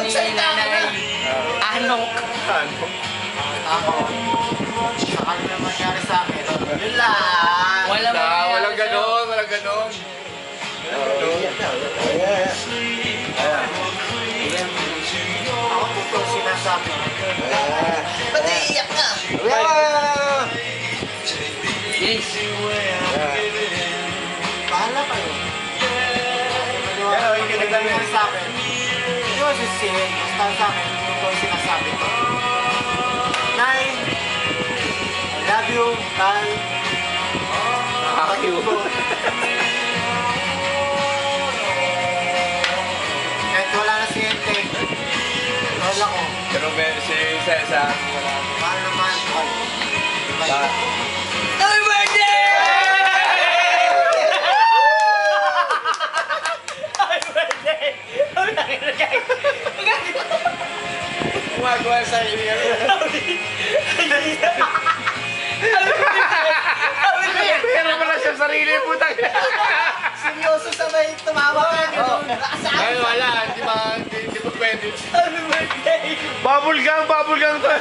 Nanay Anok. Ako, sa ano na mangyari sa akin, yun lang. Walang ganon, walang ganon. Ako totoo sinasabi. Ba't iiyak nga? Yes. Bahala kayo. Ano yung nangyari sa akin? Hindi ko sisihin. Basta sa akin, totoo sinasabi ko. Nay, I love you, Tay. Nakakakiw. Kahit wala na si Ente, wala ko. Pero si Cesar, Mahal naman. Happy birthday! Happy birthday! gumagawa sa iyo. Pero wala siya sarili, putang. Seryoso sabay tumawa ka gano'n. Ay, wala, hindi pa pwede. Happy birthday! Bubble gang to.